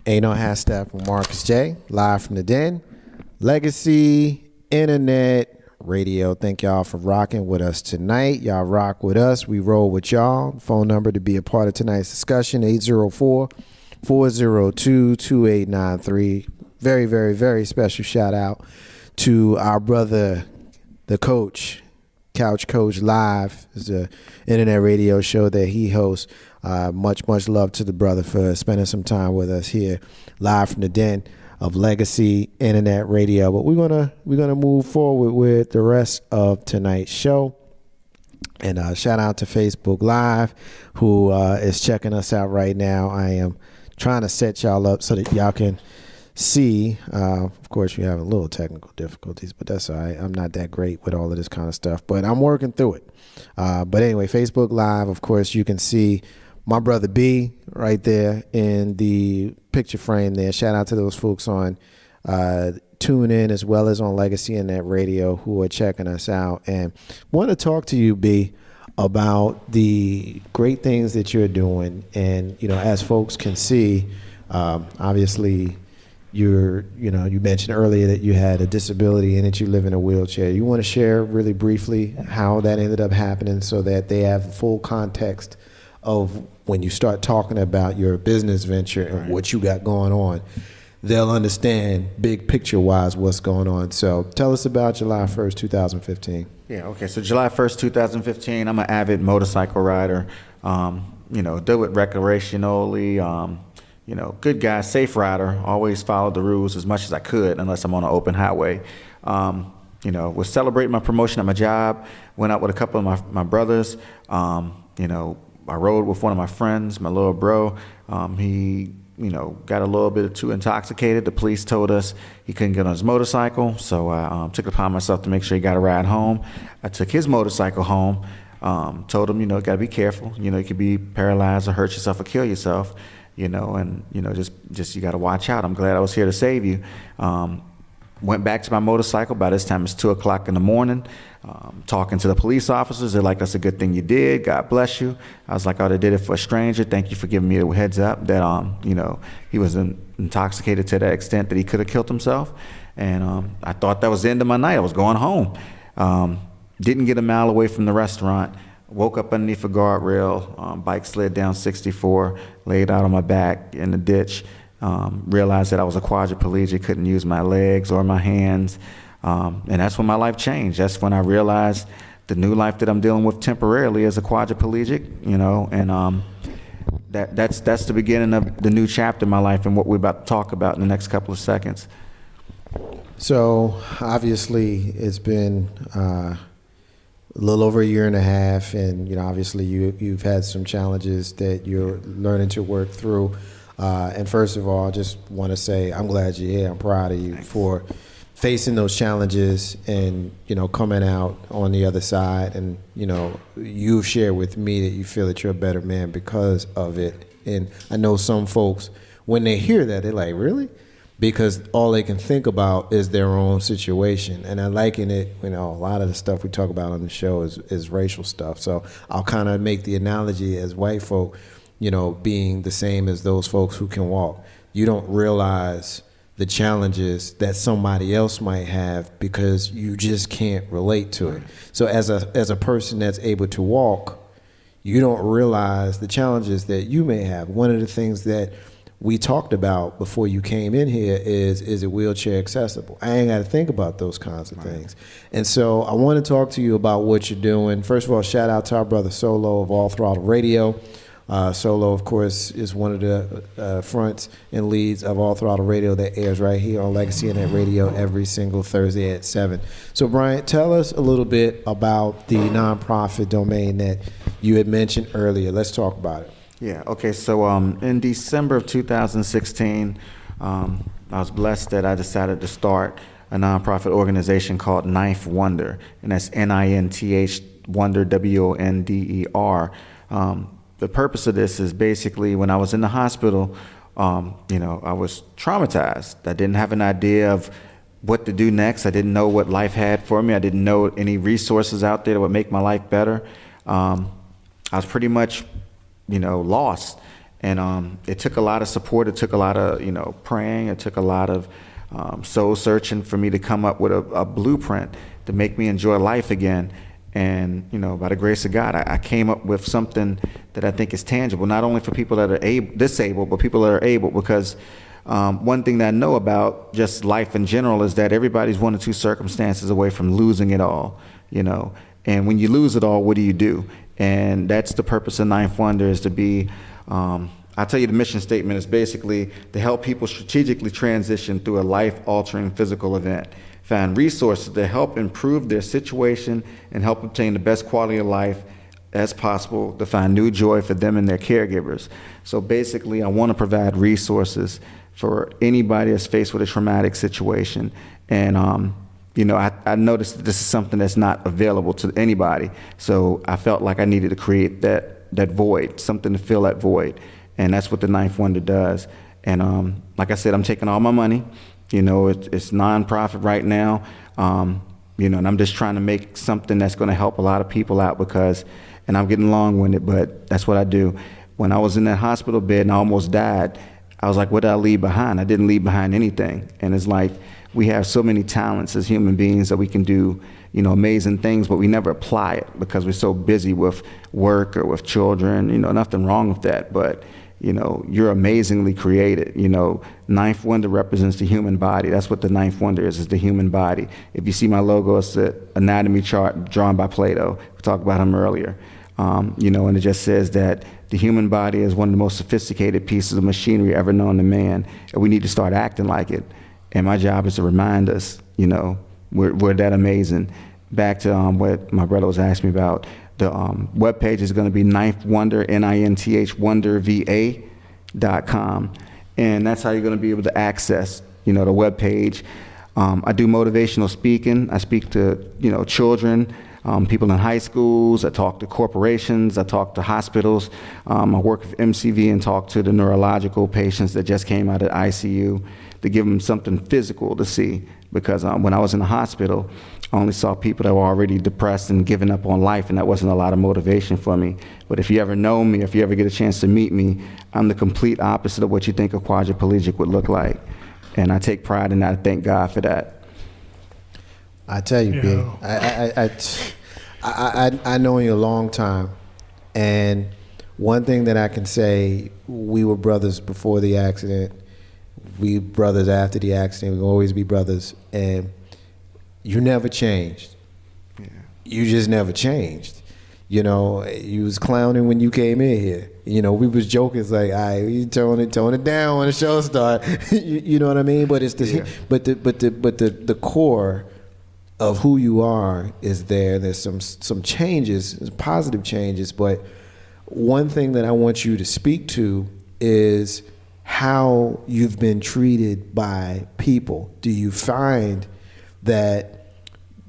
Ain't no hashtag from Marcus J. Live from the Den. Legacy Internet Radio. Thank y'all for rocking with us tonight. Y'all rock with us. We roll with y'all. Phone number to be a part of tonight's discussion, 804-402-2893. Very, very, very special shout out to our brother, the coach, Couch Coach Live. Is an internet radio show that he hosts. Much love to the brother for spending some time with us here live from the den of Legacy Internet Radio. But we're gonna move forward with the rest of tonight's show. And shout out to Facebook Live, who is checking us out right now. I am trying to set y'all up so that y'all can see. Of course, we have a little technical difficulties, but that's all right. I'm not that great with all of this kind of stuff, but I'm working through it. But anyway, Facebook Live, of course, you can see my brother B right there in the picture frame there. Shout out to those folks on TuneIn as well as on Legacy Internet Radio who are checking us out. And want to talk to you, B, about the great things that you're doing. And, you know, as folks can see, obviously, you mentioned earlier that you had a disability and that you live in a wheelchair. You want to share really briefly how that ended up happening so that they have full context of when you start talking about your business venture and what you got going on, they'll understand big picture wise what's going on. So tell us about July 1st, 2015. Yeah, okay. So July 1st, 2015, I'm an avid motorcycle rider, do it recreationally, good guy, safe rider, always followed the rules as much as I could unless I'm on an open highway. Was celebrating my promotion at my job, went out with a couple of my brothers, I rode with one of my friends, my little bro. He, got a little bit too intoxicated. The police told us he couldn't get on his motorcycle, so I took it upon myself to make sure he got a ride home. I took his motorcycle home, told him, got to be careful. You could be paralyzed or hurt yourself or kill yourself, just you got to watch out. I'm glad I was here to save you. Went back to my motorcycle. By this time, it's 2 o'clock in the morning. Talking to the police officers. They're like, that's a good thing you did. God bless you. I was like, oh, they did it for a stranger. Thank you for giving me a heads up that, he was intoxicated to that extent that he could have killed himself. And I thought that was the end of my night. I was going home. Didn't get a mile away from the restaurant. Woke up underneath a guardrail. Bike slid down 64, laid out on my back in the ditch. Realized that I was a quadriplegic, couldn't use my legs or my hands. And that's when my life changed. That's when I realized the new life that I'm dealing with temporarily as a quadriplegic, and that's the beginning of the new chapter in my life and what we're about to talk about in the next couple of seconds. So obviously it's been a little over a year and a half, and obviously you've had some challenges that you're learning to work through. And first of all, I just want to say I'm glad you're here. I'm proud of you for facing those challenges and, coming out on the other side. And, you've shared with me that you feel that you're a better man because of it. And I know some folks, when they hear that, they're like, really? Because all they can think about is their own situation. And I liken it, a lot of the stuff we talk about on the show is racial stuff. So I'll kind of make the analogy as white folk, being the same as those folks who can walk. You don't realize the challenges that somebody else might have because you just can't relate to it. So as a person that's able to walk, you don't realize the challenges that you may have. One of the things that we talked about before you came in here is it wheelchair accessible? I ain't got to think about those kinds of things. And so I want to talk to you about what you're doing. First of all, shout out to our brother Solo of All Throttle Radio. Solo, of course, is one of the fronts and leads of All Throttle Radio that airs right here on Legacy Internet Radio every single Thursday at 7. So, Brian, tell us a little bit about the nonprofit domain that you had mentioned earlier. Let's talk about it. Yeah, okay. So in December of 2016, I was blessed that I decided to start a nonprofit organization called Ninth Wonder, and that's NINTH Wonder, WONDER. The purpose of this is basically when I was in the hospital, I was traumatized. I didn't have an idea of what to do next. I didn't know what life had for me. I didn't know any resources out there that would make my life better. I was pretty much, lost. And it took a lot of support. It took a lot of, praying. It took a lot of soul searching for me to come up with a blueprint to make me enjoy life again. And, by the grace of God, I came up with something that I think is tangible, not only for people that are disabled, but people that are able, because one thing that I know about just life in general is that everybody's one or two circumstances away from losing it all, And when you lose it all, what do you do? And that's the purpose of Ninth Wonder, is to be, I'll tell you the mission statement is basically to help people strategically transition through a life-altering physical event, find resources to help improve their situation and help obtain the best quality of life as possible, to find new joy for them and their caregivers. So basically, I want to provide resources for anybody that's faced with a traumatic situation. And, I noticed that this is something that's not available to anybody. So I felt like I needed to create that void, something to fill that void. And that's what the Ninth Wonder does. And like I said, I'm taking all my money. It's nonprofit right now. And I'm just trying to make something that's going to help a lot of people out, and I'm getting long-winded, but that's what I do. When I was in that hospital bed and I almost died, I was like, what did I leave behind? I didn't leave behind anything. And it's like, we have so many talents as human beings that we can do, amazing things, but we never apply it because we're so busy with work or with children. Nothing wrong with that, but you're amazingly created. Ninth Wonder represents the human body. That's what the Ninth Wonder is the human body. If you see my logo, it's the anatomy chart drawn by Plato. We talked about him earlier. And it just says that the human body is one of the most sophisticated pieces of machinery ever known to man, and we need to start acting like it. And my job is to remind us, we're that amazing. Back to what my brother was asking me about, the webpage is going to be Ninth Wonder, NINTH wonderva.com. And that's how you're going to be able to access, the webpage. I do motivational speaking. I speak to, children, people in high schools. I talk to corporations. I talk to hospitals. I work with MCV and talk to the neurological patients that just came out of ICU to give them something physical to see. Because when I was in the hospital, I only saw people that were already depressed and giving up on life, and that wasn't a lot of motivation for me. But if you ever know me, if you ever get a chance to meet me, I'm the complete opposite of what you think a quadriplegic would look like. And I take pride in that. I thank God for that. I tell you, B, I know you a long time, and one thing that I can say, we were brothers before the accident. We brothers after the accident. We'll always be brothers, and you never changed. Yeah. You just never changed. You was clowning when you came in here. We was joking. It's like, all right, you tone it down when the show start. you know what I mean? But it's the core of who you are is there. There's some changes, positive changes. But one thing that I want you to speak to is how you've been treated by people. Do you find that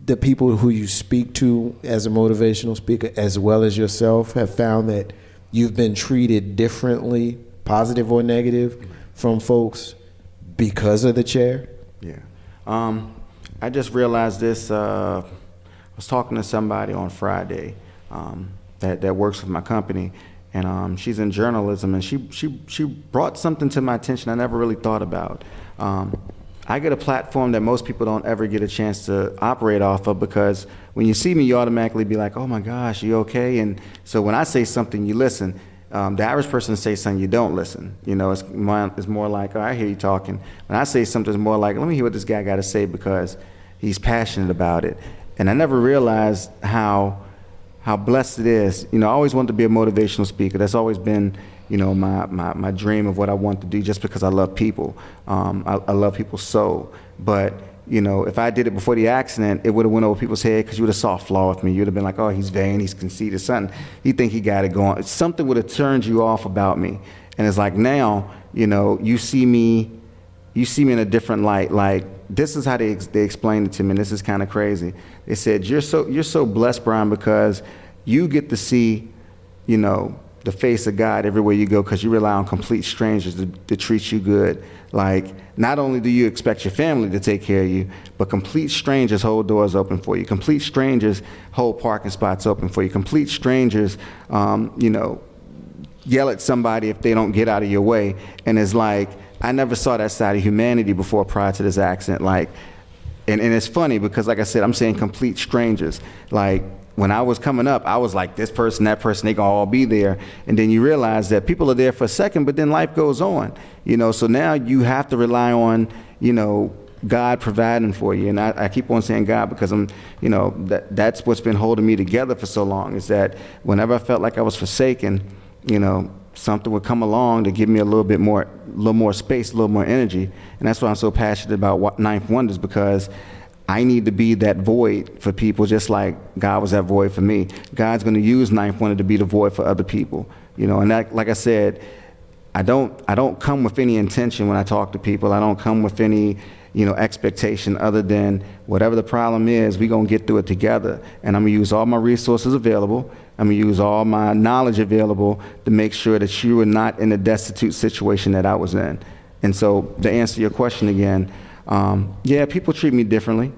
the people who you speak to as a motivational speaker, as well as yourself, have found that you've been treated differently, positive or negative, from folks because of the chair? Yeah. I just realized this. I was talking to somebody on Friday that works with my company, and she's in journalism, and she brought something to my attention I never really thought about. I get a platform that most people don't ever get a chance to operate off of, because when you see me, you automatically be like, oh my gosh, you okay? And so when I say something, you listen. The average person says something, you don't listen. It's more like, oh, I hear you talking. When I say something, it's more like, let me hear what this guy got to say, because he's passionate about it. And I never realized how blessed it is. I always wanted to be a motivational speaker. That's always been, my dream of what I want to do, just because I love people. I love people so. But, if I did it before the accident, it would have went over people's head, because you would have saw a flaw with me. You'd have been like, oh, he's vain, he's conceited, something. He think he got it going. Something would have turned you off about me. And it's like now, you see me in a different light. Like, this is how they explained it to me, and this is kind of crazy. They said, you're so blessed, Brian, because you get to see, the face of God everywhere you go, because you rely on complete strangers to treat you good. Like, not only do you expect your family to take care of you, but complete strangers hold doors open for you. Complete strangers hold parking spots open for you. Complete strangers, yell at somebody if they don't get out of your way. And it's like, I never saw that side of humanity before prior to this accident. Like, and it's funny because, like I said, I'm saying complete strangers. Like, when I was coming up, I was like, this person, that person, they gonna all be there. And then you realize that people are there for a second, but then life goes on, you know? So now you have to rely on, you know, God providing for you. And I keep on saying God because you know, that's what's been holding me together for so long, is that whenever I felt like I was forsaken, you know, something would come along to give me a little more space, a little more energy. And that's why I'm so passionate about Ninth Wonders, because I need to be that void for people, just like God was that void for me. God's going to use Ninth Wonder to be the void for other people, you know. And that, like I said, I don't come with any intention when I talk to people. I don't come with any, you know, expectation other than whatever the problem is, we're going to get through it together. And I'm going to use all my resources available. I'm going to use all my knowledge available to make sure that you are not in a destitute situation that I was in. And so to answer your question again, yeah, people treat me differently,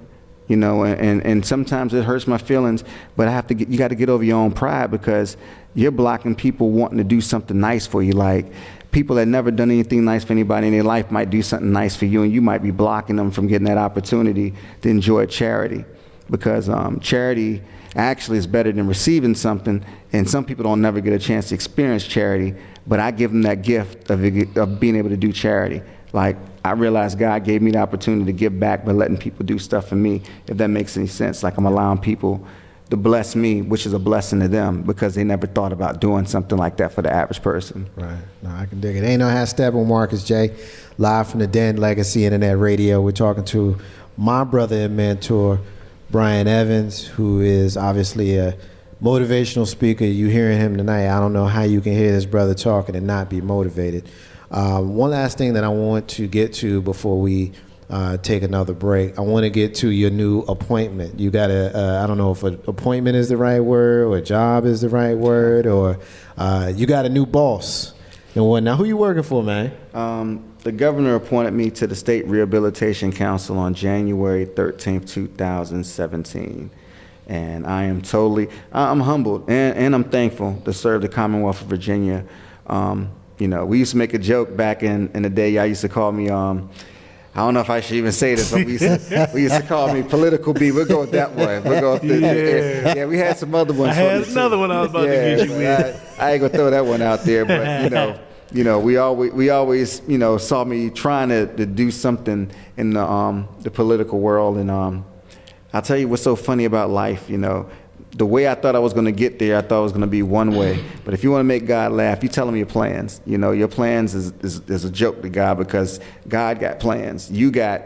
you know, and sometimes it hurts my feelings, but you got to get over your own pride, because you're blocking people wanting to do something nice for you. Like, people that never done anything nice for anybody in their life might do something nice for you, and you might be blocking them from getting that opportunity to enjoy charity, because charity actually is better than receiving something, and some people don't never get a chance to experience charity, but I give them that gift of being able to do charity. Like, I realized God gave me the opportunity to give back by letting people do stuff for me, if that makes any sense. Like, I'm allowing people to bless me, which is a blessing to them, because they never thought about doing something like that for the average person. Right. No, I can dig it. Ain't no hashtag with Marcus J. Live from the Den, Legacy Internet Radio. We're talking to my brother and mentor, Brian Evans, who is obviously a motivational speaker. You hearing him tonight, I don't know how you can hear this brother talking and not be motivated. One last thing that I want to get to before we take another break. I want to get to your new appointment. You got I don't know if an appointment is the right word, or a job is the right word, or you got a new boss. And what now? Who you working for, man? The governor appointed me to the State Rehabilitation Council on January 13th, 2017. And I am I'm humbled and I'm thankful to serve the Commonwealth of Virginia. You know, we used to make a joke back in the day. Y'all used to call me, I don't know if I should even say this, but we used to call me Political B. We'll go with that one. We'll go with yeah, we had some other ones. I had another one I was about to get you with. I ain't gonna throw that one out there, but we always saw me trying to do something in the political world. And I'll tell you what's so funny about life, you know. The way I thought I was going to get there, I thought it was going to be one way. But if you want to make God laugh, you tell him your plans. You know, your plans is a joke to God, because God got plans. You got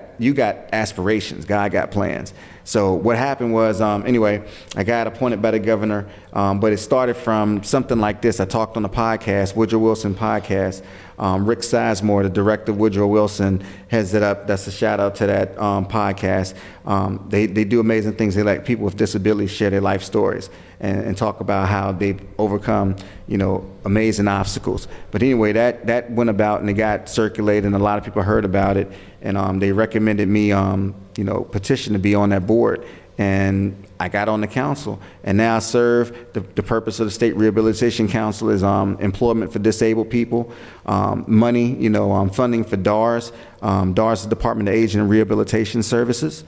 aspirations. God got plans. So what happened was, anyway, I got appointed by the governor, but it started from something like this. I talked on a podcast, Woodrow Wilson podcast. Rick Sizemore, the director of Woodrow Wilson, heads it up. That's a shout out to that podcast. They do amazing things. They let people with disabilities share their life stories and talk about how they've overcome, amazing obstacles. But anyway, that went about and it got circulated, and a lot of people heard about it, and they recommended me, petition to be on that board. And I got on the council, and now I serve. The purpose of the State Rehabilitation Council is employment for disabled people, money, funding for DARS. DARS is the Department of Aging and Rehabilitation Services.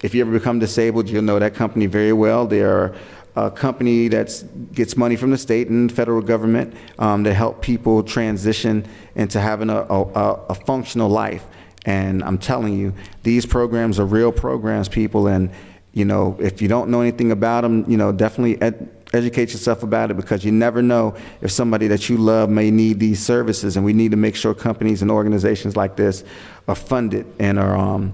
If you ever become disabled, you'll know that company very well. They are a company that gets money from the state and federal government to help people transition into having a functional life. And I'm telling you, these programs are real programs, people. And, if you don't know anything about them, definitely educate yourself about it, because you never know if somebody that you love may need these services. And we need to make sure companies and organizations like this are funded and are,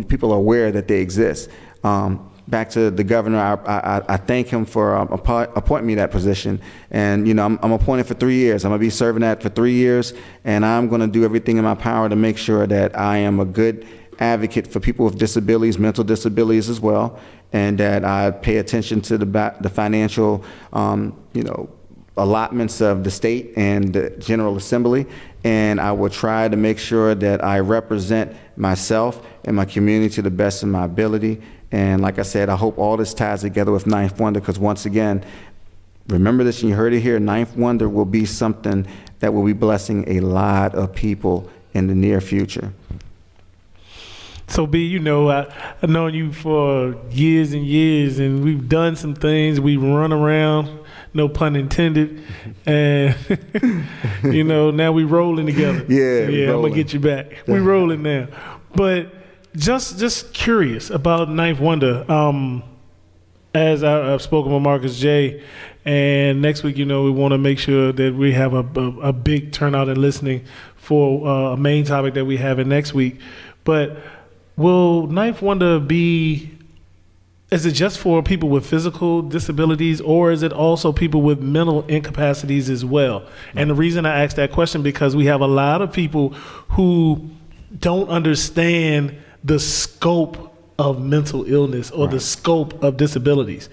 people are aware that they exist. Back to the governor, I thank him for appointing me that position. And, I'm appointed for 3 years. I'm going to be serving that for 3 years. And I'm going to do everything in my power to make sure that I am a good advocate for people with disabilities, mental disabilities as well, and that I pay attention to the financial, allotments of the state and the General Assembly. And I will try to make sure that I represent myself and my community to the best of my ability. And like I said, I hope all this ties together with Ninth Wonder, because once again, remember this, and you heard it here, Ninth Wonder will be something that will be blessing a lot of people in the near future. So, B, you know, I've known you for years and years, and we've done some things. We run around, no pun intended, and, you know, now we rolling together. Yeah, I'm going to get you back. We rolling now. But just curious about Ninth Wonder. As I've spoken with Marcus J., and next week, you know, we want to make sure that we have a big turnout in listening for a main topic that we have in next week. But will Ninth Wonder be, is it just for people with physical disabilities, or is it also people with mental incapacities as well? And the reason I asked that question, because we have a lot of people who don't understand the scope of mental illness or the scope of disabilities.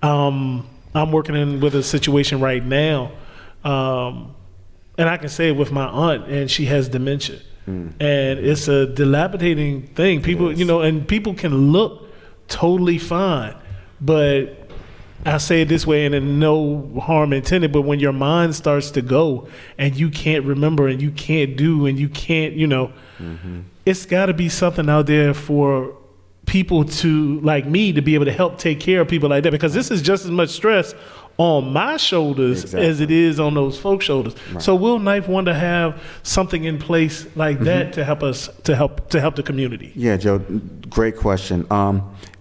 I'm working with a situation right now, and I can say it with my aunt, and she has dementia. And it's a dilapidating thing. People, you know, and people can look totally fine, but I say it this way, and in no harm intended, but when your mind starts to go and you can't remember and you can't do and you can't, you know, it's got to be something out there for people to, like me, to be able to help take care of people like that, because this is just as much stress on my shoulders as it is on those folks' shoulders. So will Ninth Wonder have something in place like that to help us, to help the community? Yeah, Joe, great question.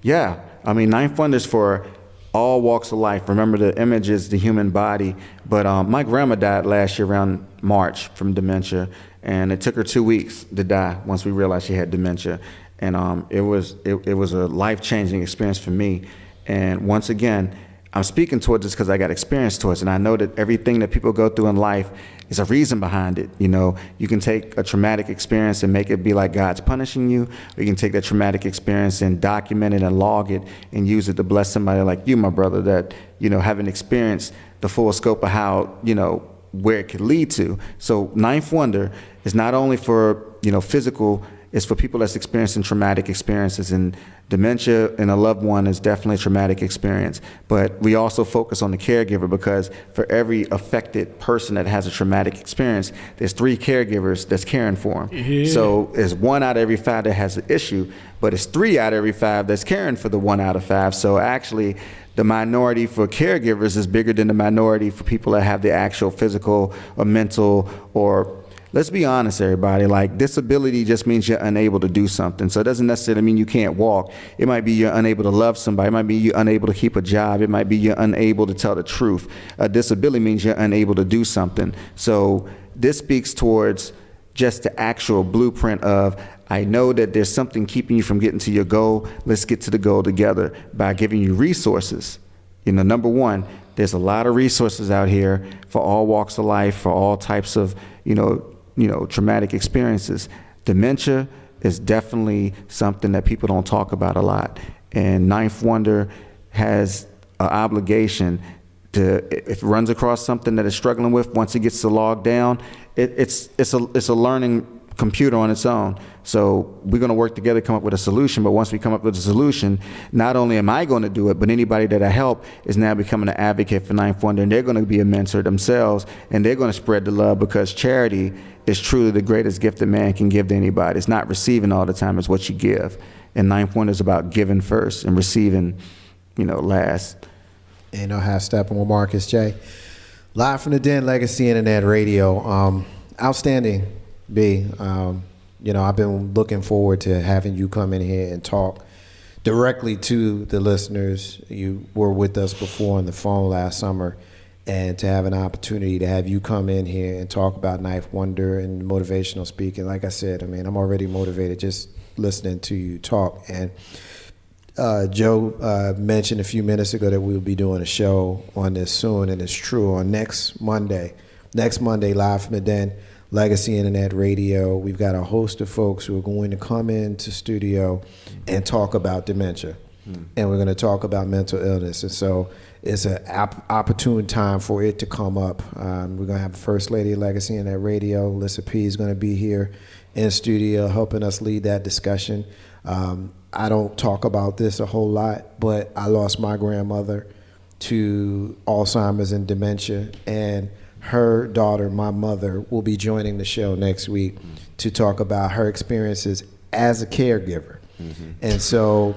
Yeah, I mean, Ninth Wonder is for all walks of life. Remember, the image is the human body. But my grandma died last year around March from dementia, and it took her 2 weeks to die once we realized she had dementia. And it was a life-changing experience for me. And once again, I'm speaking towards this because I got experience towards it. And I know that everything that people go through in life is a reason behind it. You know, you can take a traumatic experience and make it be like God's punishing you. Or you can take that traumatic experience and document it and log it and use it to bless somebody like you, my brother, that, you know, haven't experienced the full scope of how, you know, where it could lead to. So Ninth Wonder is not only for, you know, physical, it's for people that's experiencing traumatic experiences, and dementia in a loved one is definitely a traumatic experience. But we also focus on the caregiver, because for every affected person that has a traumatic experience, there's 3 caregivers that's caring for them. Yeah. So it's 1 out of every 5 that has the issue, but it's 3 out of every 5 that's caring for the 1 out of 5. So actually, the minority for caregivers is bigger than the minority for people that have the actual physical or mental or, let's be honest, everybody, like, disability just means you're unable to do something. So it doesn't necessarily mean you can't walk. It might be you're unable to love somebody. It might be you're unable to keep a job. It might be you're unable to tell the truth. A disability means you're unable to do something. So this speaks towards just the actual blueprint of, I know that there's something keeping you from getting to your goal. Let's get to the goal together by giving you resources. You know, number one, there's a lot of resources out here for all walks of life, for all types of, you know, traumatic experiences. Dementia is definitely something that people don't talk about a lot. And Ninth Wonder has an obligation to, if it runs across something that it's struggling with, once it gets to log down, it's a learning computer on its own. So we're going to work together to come up with a solution. But once we come up with a solution, not only am I going to do it, but anybody that I help is now becoming an advocate for Ninth Wonder, and they're going to be a mentor themselves, and they're going to spread the love, because charity is truly the greatest gift that man can give to anybody. It's not receiving all the time, it's what you give. And Ninth Wonder is about giving first and receiving, you know, last. And no half stepping with Marcus J. Live from the Den, Legacy Internet Radio. Outstanding, B. You know, I've been looking forward to having you come in here and talk directly to the listeners. You were with us before on the phone last summer, and to have an opportunity to have you come in here and talk about Ninth Wonder and motivational speaking. Like I said, I mean, I'm already motivated just listening to you talk. And Joe mentioned a few minutes ago that we'll be doing a show on this soon, and it's true, on next Monday, live from the Den, Legacy Internet Radio. We've got a host of folks who are going to come into studio and talk about dementia. And we're going to talk about mental illness. And so it's an opportune time for it to come up. We're going to have the First Lady of Legacy Internet Radio, Lissa P, is going to be here in studio helping us lead that discussion. I don't talk about this a whole lot, but I lost my grandmother to Alzheimer's and dementia, and her daughter, my mother, will be joining the show next week to talk about her experiences as a caregiver. And so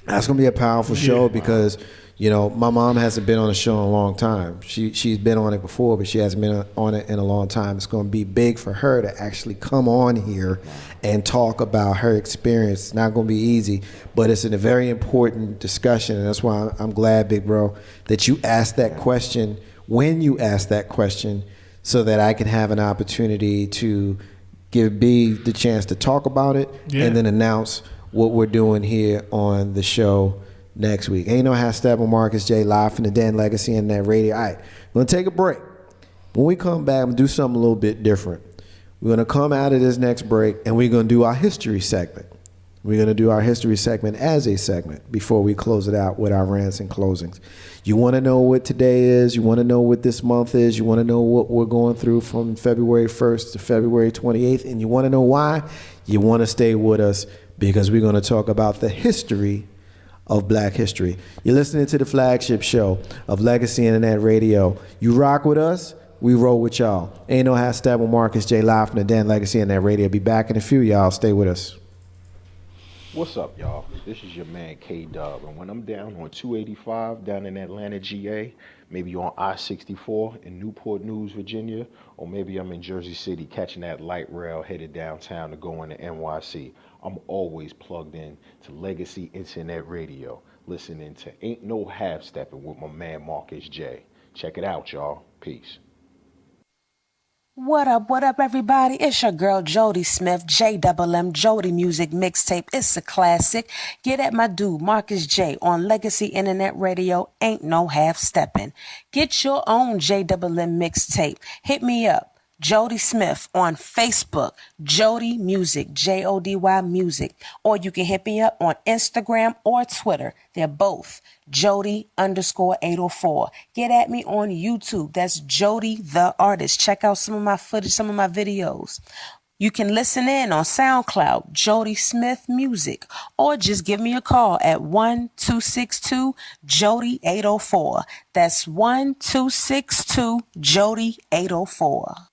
that's going to be a powerful show because, you know, my mom hasn't been on a show in a long time. She's been on it before, but she hasn't been on it in a long time. It's going to be big for her to actually come on here and talk about her experience. It's not going to be easy, but it's a very important discussion, and that's why I'm glad, big bro, that you asked that question when you asked that question, so that I can have an opportunity to give B the chance to talk about it and then announce what we're doing here on the show next week. Ain't no hashtag with Marcus J, live from the Dan Legacy Internet Radio. All right, we're going to take a break. When we come back, I'm going to do something a little bit different. We're going to come out of this next break, and we're going to do our history segment. We're going to do our history segment as a segment before we close it out with our rants and closings. You want to know what today is. You want to know what this month is. You want to know what we're going through from February 1st to February 28th. And you want to know why? You want to stay with us because we're going to talk about the history of Black history. You're listening to the flagship show of Legacy Internet Radio. You rock with us. We roll with y'all. Ain't no hashtag with Marcus J, live from the Dan Legacy Internet Radio. Be back in a few, y'all. Stay with us. What's up, y'all? This is your man K-Dub, and when I'm down on 285 down in Atlanta, GA, maybe on I-64 in Newport News, Virginia, or maybe I'm in Jersey City catching that light rail headed downtown to go into NYC, I'm always plugged in to Legacy Internet Radio, listening to Ain't No Half Stepping with my man Marcus J. Check it out, y'all. Peace. What up, everybody? It's your girl, Jody Smith, JMM, Jody Music Mixtape. It's a classic. Get at my dude, Marcus J, on Legacy Internet Radio. Ain't no half stepping. Get your own JMM mixtape. Hit me up. Jody Smith on Facebook, Jody Music, Jody Music, or you can hit me up on Instagram or Twitter. They're both Jody_804. Get at me on YouTube. That's Jody the Artist. Check out some of my footage, some of my videos. You can listen in on SoundCloud, Jody Smith Music, or just give me a call at 1-262-JODY-804. That's 1-262-JODY-804.